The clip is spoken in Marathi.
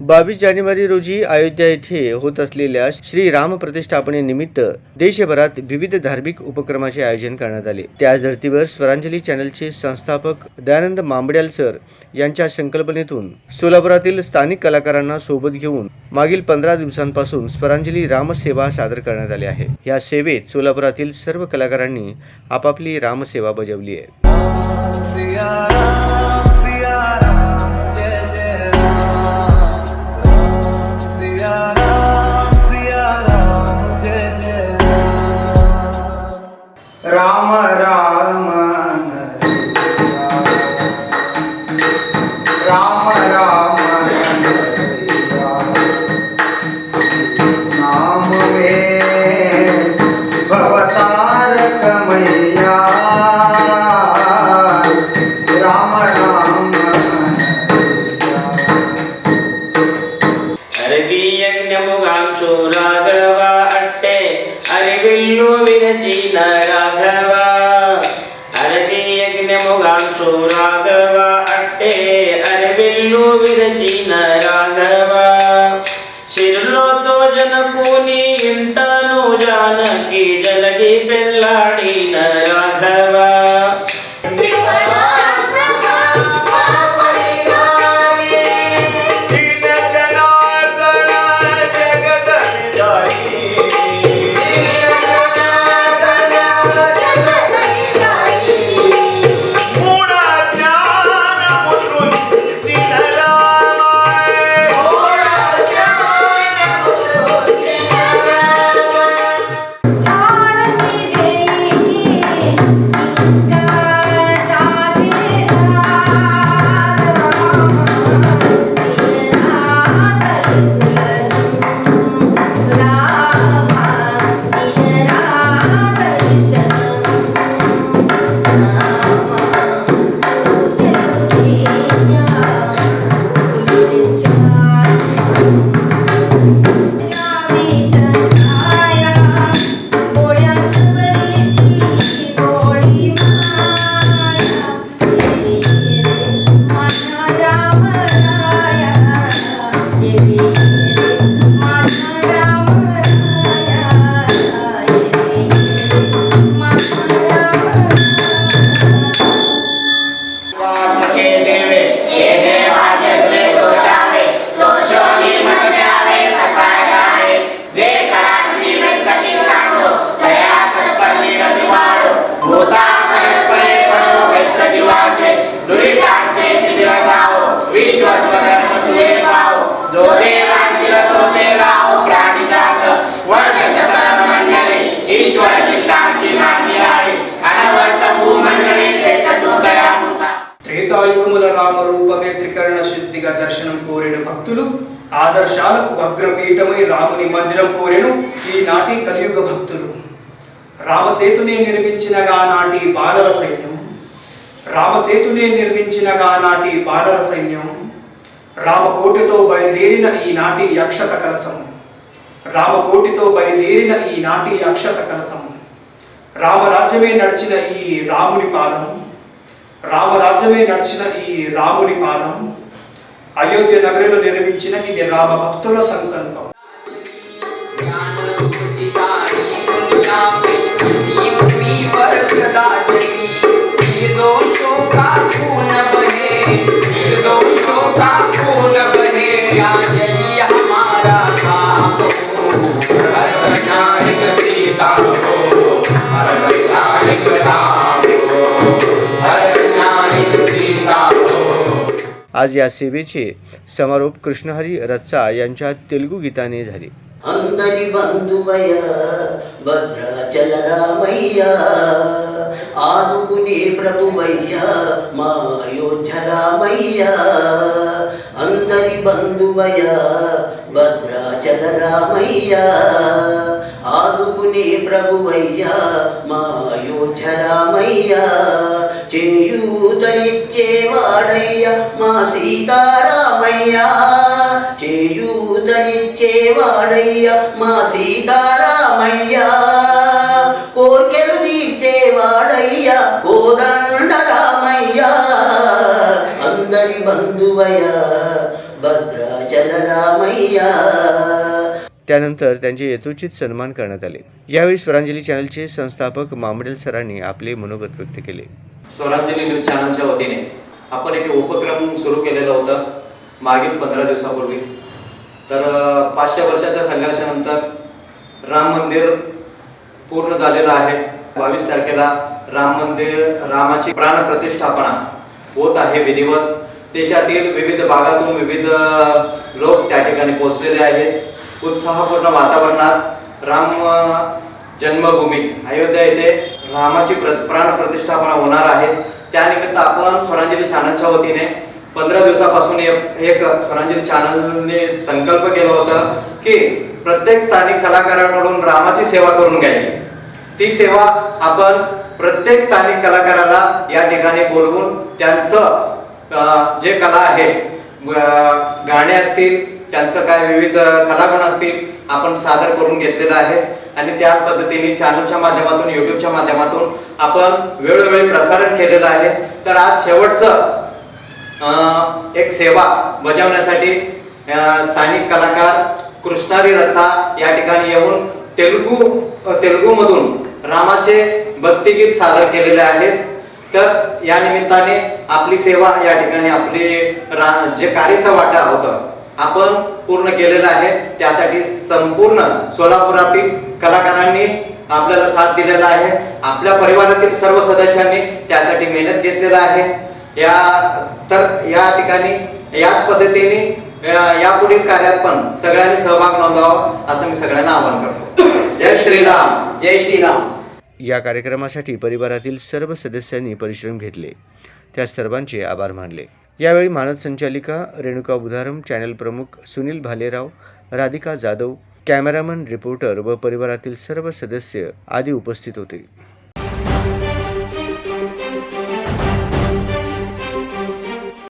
22 जानेवारी रोजी अयोध्या येथे होत असलेल्या श्री राम प्रतिष्ठापनेनिमित्त देशभरात विविध धार्मिक उपक्रमाचे आयोजन करण्यात आले. त्याच धर्तीवर स्वरांजली चॅनलचे संस्थापक दयानंद मांबड्याल सर यांच्या संकल्पनेतून सोलापुरातील स्थानिक कलाकारांना सोबत घेऊन मागील 15 दिवसांपासून स्वरांजली रामसेवा सादर करण्यात आली आहे. या सेवेत सोलापुरातील सर्व कलाकारांनी आपापली रामसेवा बजावली आहे. राम राम राम राम नाम में भवतारक मैया राम राम अरबी यज्ञ मुगांचो राघवा अट्टे अरबिल्लो विरचिन राघवा अरबी यज्ञ मुगांचो राघवा अट्टे अरबिल्लो विरचिन राघवा शिरलो तो जनकुनी इंटनो जानकी जलगी पेल्लाडीन राघवा త్రేతాయుగముల రామ రూపమే త్రికరణ శుద్ధిగా దర్శనం కోరెను భక్తులు ఆదర్శాలకు అగ్రపీఠమై రాముని మందిరం కోరెను ఈనాటి కలియుగ భక్తులు. రామసేతునే నిర్మించినగా నాటి వానర సైన్యం, రామసేతునే నిర్మించినగా నాటి వానర సైన్యం, రామకోటితో బయలుదేరిన ఈనాటి అక్షత కలసం, రామకోటితో బయలుదేరిన ఈనాటి అక్షత కలసం, రామరాజ్యమే నడిచిన ఈ రాముని పాదం, రామరాజ్యమే నడిచిన ఈ రాముని పాదం, అయోధ్య నగరంలో నిర్మించిన ఇది రామ భక్తుల సంకల్పం. आज या सेवेचे समारोप कृष्णहरी रच्चा यांच्या तेलुगू गीताने झाले. अंदरी बंधुवय भद्राचल रामయ్య ఆదుకునే ప్రభువయ్య మా అయోధ్య రామయ్య అందరి బంధువయ భద్రాచల రామయ్య ఆదుకునే ప్రభువయ్య మా అయోధ్య రామయ్య చేయూతనిచ్చేవాడయ్య మా సీతారామయ్య చేయూతనిచ్చేవాడయ్య మా సీతారామయ్య కోర్కెలు తీర్చేవాడయ్య కోదండ రామయ్య అందరి బంధువయ్య భద్రా चल रामैया. त्यानंतर त्यांचे यथोचित सन्मान करण्यात आले. यावेळी स्वरांजली चॅनलचे संस्थापक मामडेल सरांनी आपले मनोगत व्यक्त केले. स्वरांजली न्यूज चॅनलच्या वतीने आपण एक उपक्रम सुरू केलेला होता मागील 15 दिवसापूर्वी. तर 500 वर्षाच्या संघर्षानंतर राम मंदिर पूर्ण झालेलं आहे. 22 तारखेला रामाची प्राणप्रतिष्ठापना होत आहे विधिवत. देशातील विविध भागातून विविध लोक त्या ठिकाणी पोहोचलेले आहेत. उत्साहपूर्ण वातावरणात राम जन्मभूमी अयोध्या येथे रामाची प्राणप्रतिष्ठापना होणार आहे. त्यानिमित्त आपण स्वरांजली चॅनलच्या वतीने 15 दिवसापासून एक स्वरांजली चॅनलने संकल्प केला होता की प्रत्येक स्थानिक कलाकाराकडून रामाची सेवा करून घ्यायची. ती सेवा आपण प्रत्येक स्थानिक कलाकाराला या ठिकाणी बोलवून त्यांचं जे कला आहे, गाणे असतील, त्यांचं काय विविध कलागुण असतील, आपण सादर करून घेतलेलं आहे. आणि त्या पद्धतीने चॅनलच्या माध्यमातून, यूट्यूबच्या माध्यमातून आपण वेळोवेळी प्रसारण केलेलं आहे. तर आज शेवटचं एक सेवा बजावण्यासाठी स्थानिक कलाकार कृष्णारी रसा या ठिकाणी येऊन तेलुगूमधून रामाचे भक्तिगीत सादर केलेले आहेत. तर या निमित्ताने आपली सेवा या ठिकाणी आपले जे कार्यचा वाटा होतं आपण पूर्ण केलेला आहे. त्यासाठी संपूर्ण सोलापुरातील कलाकारांनी आपल्याला साथ दिलेला आहे. आपल्या परिवारातील सर्व सदस्यांनी त्यासाठी मेहनत घेतलेला आहे. या ठिकाणी याच पद्धतीने यापुढील कार्यात पण सगळ्यांनी सहभाग नोंदवावा असं मी सगळ्यांना आवाहन करतो. जय श्रीराम. जय श्रीराम. या कार्यक्रमासाठी परिवारातील सर्व सदस्यांनी परिश्रम घेतले. त्या सर्वांचे आभार मानले. यावेळी मानद संचालिका रेणुका बुधारम, चॅनल प्रमुख सुनील भालेराव, राधिका जाधव, कॅमेरामन, रिपोर्टर व परिवारातील सर्व सदस्य आदी उपस्थित होते.